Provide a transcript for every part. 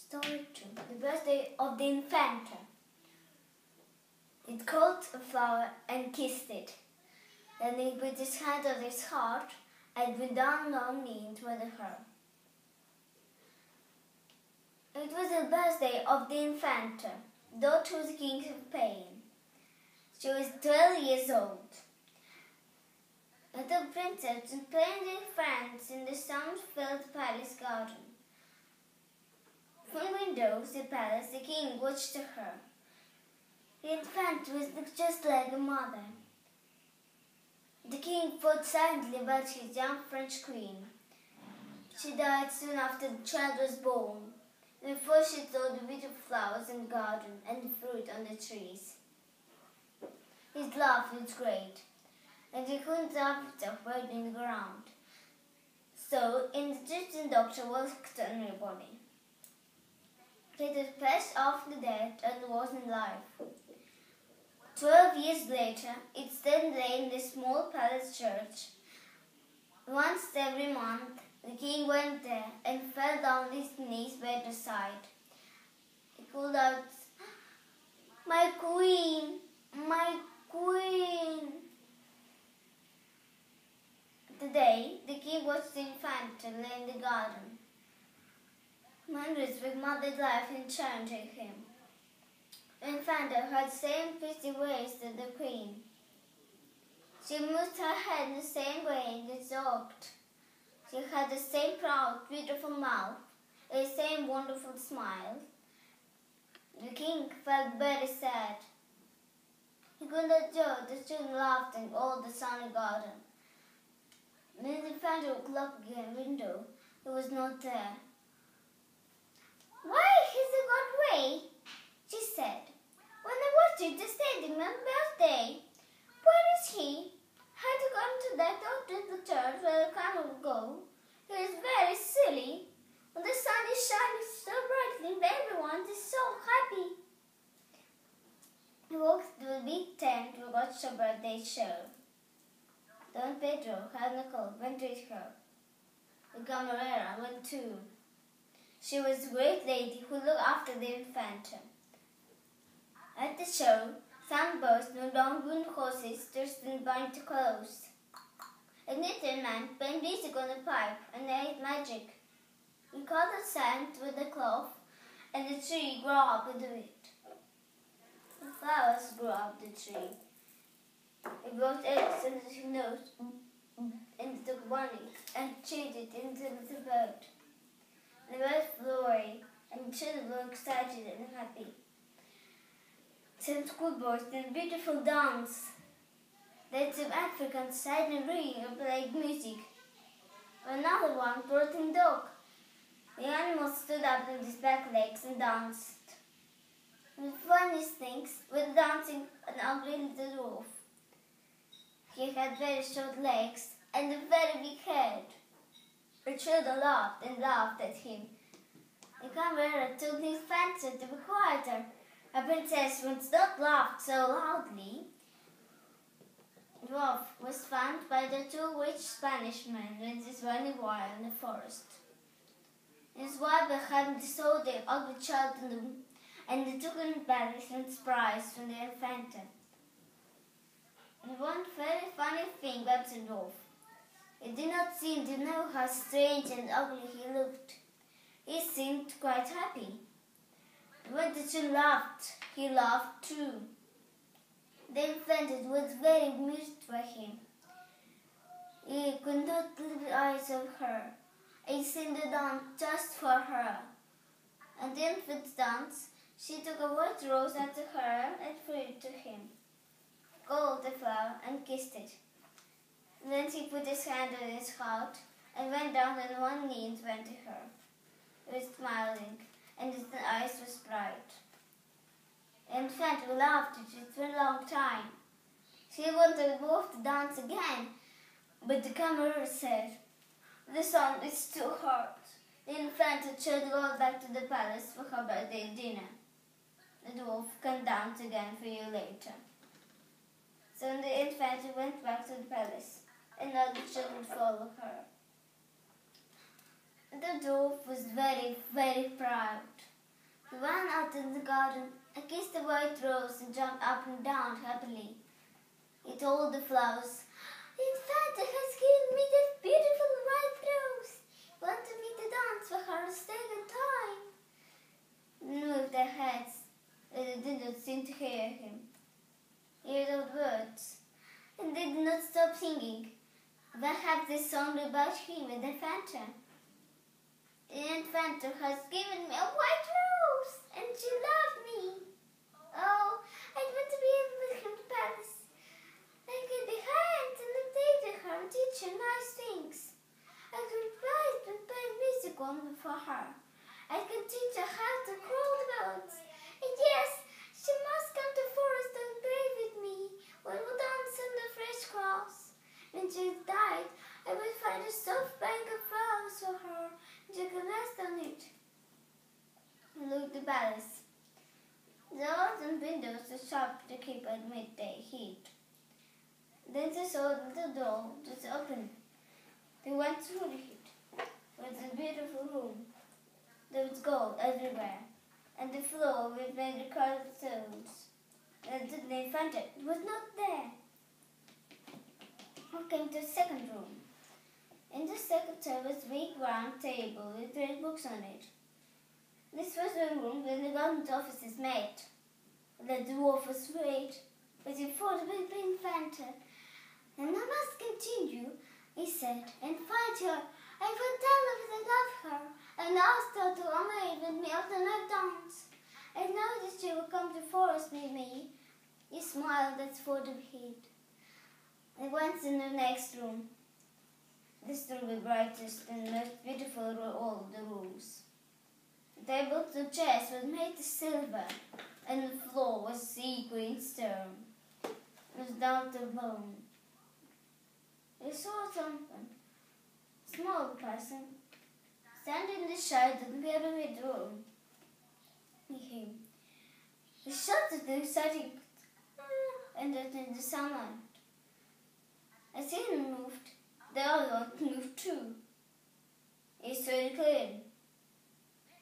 Story 2. The birthday of the Infanta. It caught a flower and kissed it. Then he put his hand on his heart and went down on knees with her. It was the birthday of the Infanta, daughter of the King of Spain. She was 12 years old. The princess was playing with friends in the sun-filled palace garden. From windows of the palace, the king watched her. The Infanta was just like a mother. The king thought silently about his young French queen. She died soon after the child was born, before she saw the beautiful flowers in the garden and the fruit on the trees. His love was great, and he couldn't have himself buried in the ground. So, in the distant doctor walked on her body. It was pressed off the dead and wasn't alive. 12 years later, it still lay in the small palace church. Once every month, the king went there and fell down on his knees by her side. He called out, "My queen! My queen!" Today, the king watched the Infanta lay in the garden. Memories with mother's life enchanted him. The Infanta had the same pretty ways as the queen. She moved her head in the same way and sobbed. She had the same proud, beautiful mouth, and the same wonderful smile. The king felt very sad. He could not joke the children laughed in all the sunny garden. When the Infanta looked up again the window, he was not there. "Why has he gone away?" she said. "When I wanted to stay him on birthday. Where is he? Had he gone to that old church where the camel would go? He is very silly. When the sun is shining so brightly and everyone is so happy." He walked to a big tent to watch her birthday show. Don Pedro had Nicole went with her. The camarera went too. She was a great lady who looked after the Infanta. At the show, some boys rode on wooden horses dressed in winter clothes. A little man played music on a pipe and made magic. He caught the sand with a cloth, and the tree grew up into it. The flowers grew up the tree. He brought eggs and his nose and took one egg and changed it into a little bird. The bird flew away, and the children were excited and happy. Some schoolboys did a beautiful dance. Then some Africans sang and ringing and played music. Another one brought in a dog. The animal stood up on his back legs and danced. The funniest things were dancing an ugly little dwarf. He had very short legs and a very big head. The children laughed and laughed at him. The camarera told his Infanta to be quieter. A princess once not laughed so loudly. The dwarf was found by the two rich Spanish men with his running wild in the forest. His wife had sold the ugly child to them, and they took him back as prize from the Infanta. And one very funny thing about the dwarf. He did not seem to know how strange and ugly he looked. He seemed quite happy. When the children laughed, he laughed too. The Infanta was very amused by him. He could not leave his eyes off her. He seemed to dance just for her. And the infant danced. She took a white rose out of her and threw it to him, called the flower and kissed it. Then he put his hand on his heart and went down on one knee and went to her. He was smiling, and his eyes were bright. The Infanta laughed at it for a long time. She wanted both to dance again, but the camarera said, "The sun is too hot." The Infanta should go back to the palace for her birthday dinner. The dwarf can dance again for you later. So the Infanta went back to the palace, and all the children followed her. The dwarf was very, very proud. He ran out in the garden and kissed the white rose and jumped up and down happily. He told the flowers, "Infanta has given me this beautiful white rose. He wanted me to dance for her a second time." They moved their heads, but they did not seem to hear him. He heard words, and they did not stop singing. Perhaps they song about him and Infanta. "The Infanta has given me a white rose, and she loved me. Oh, I want to be with him in the palace. I can be her aunt and play with her and teach her nice things. I can write and play music on for her. I can teach her how to crawl the boats. And yes, she must come to the forest and play with me. We will dance on the fresh grass. When she has died, I will find a soft bank of flowers for her, and she can rest on it." Look the palace. The doors and windows were sharp to keep at midday heat. Then they saw that the door was open. They went through the heat. It was a beautiful room. There was gold everywhere, and the floor was made of colored stones. And the Infanta was not there. We came to the second room. In the second there was a big round table with great books on it. This was the room where the government officers met. The dwarf was afraid, but he fought with the Infanta. "And I must continue," he said, "and find her. I will tell her that I love her, and ask her to remain with me after my dance. I know that she will come to the forest with me." He smiled at for the heat. They went in the next room. This room was the brightest and most beautiful of all the rooms. The tables and chairs were made of silver, and the floor was sea green stone. It was down to bone. They saw something, a small person, standing in the shade of the pyramid room. He shouted the exciting and in the sunlight. As he moved, the other one moved too. He saw it clearly.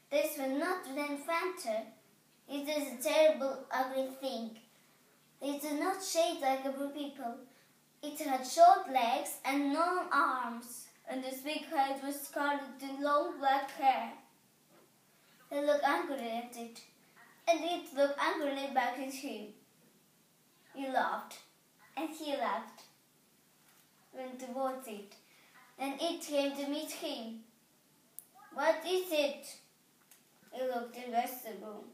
This was not the Infanta. It is a terrible, ugly thing. It did not shade like other people. It had short legs and long arms, and its big head was scarlet with long black hair. They looked angrily at it, and it looked angrily back at him. He laughed, and he laughed. Went towards it, and it came to meet him. "What is it?" He looked in the rest of the room.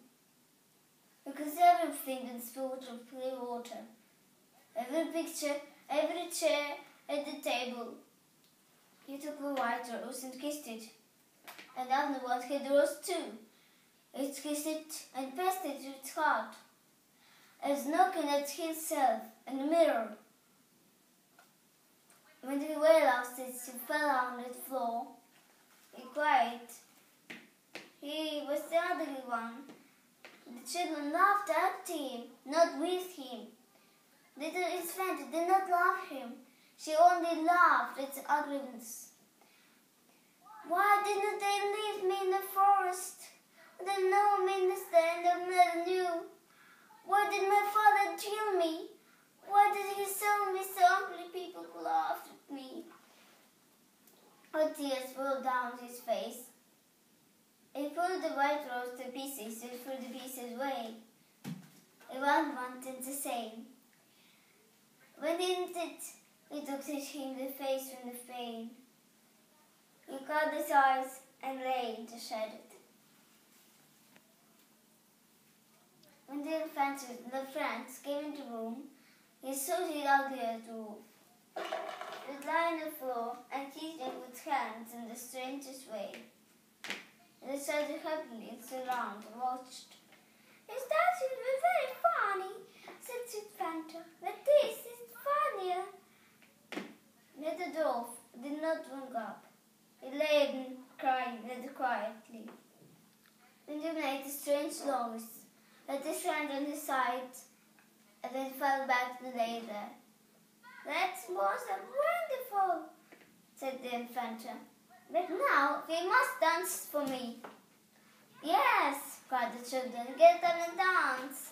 Because everything was full of clear water. Every picture, every chair at the table. He took the white rose and kissed it. And afterwards he rose too. He kissed it and pressed it to its heart. He was looking at himself in the mirror. When he realized it, he fell on the floor. He cried. He was the ugly one. The children laughed at him, not with him. Little Infanta did not love him. She only laughed at the ugliness. Why didn't they leave me in the forest? They know me in the stand I never knew. Why did my father kill me? Why did he sell me so ugly people who laughed at me? Her tears rolled down his face. He pulled the white rose to pieces and threw the pieces away. Everyone wanted the same. When he did it, he looked at him the face from the pain. He caught his eyes and lay in the shadow. When the Infanta and the friends came into the room, he saw the ugly dwarf. He was lying on the floor and teasing with hands in the strangest way. They sat happily and stood around and watched. "His dances were very funny," said Infanta, "but this is funnier." But the dwarf did not wake up. He lay and cried very quietly. Then he made a strange noise, put his hand on his side, and then fell back and lay there. "That was wonderful," said the Infanta. "But now we must dance for me." Yes, cried the children, get them and dance.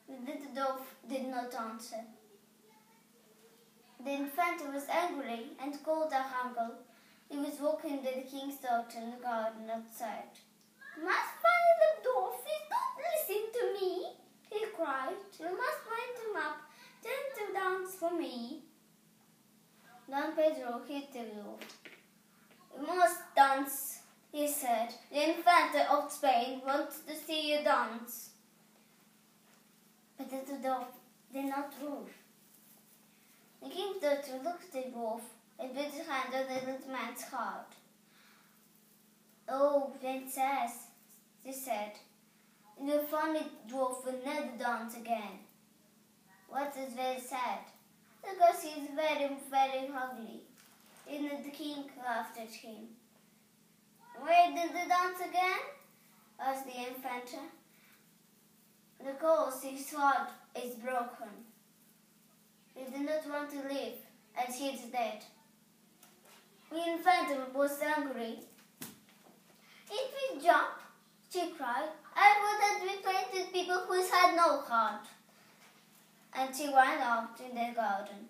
The little dwarf did not answer. The Infanta was angry and called her uncle. He was walking with the king's daughter in the garden outside. Must funny little dwarf is not listening to me, he cried. You must wind him up, tell him to dance for me. Don Pedro hit the dwarf. You must dance, he said. The Infanta of Spain wants to see you dance. But the little dwarf did not move. The king's daughter looked at the dwarf and put his hand on the little man's heart. Oh, princess, she said, your funny dwarf will never dance again. What is very sad, because he is very, very ugly. And the king laughed at him. Why did they dance again? Asked the Infanta. Because his heart is broken. He did not want to live, and he is dead. The Infanta was angry. If we jump, she cried, I would that we played with people who had no heart. And she went out in the garden.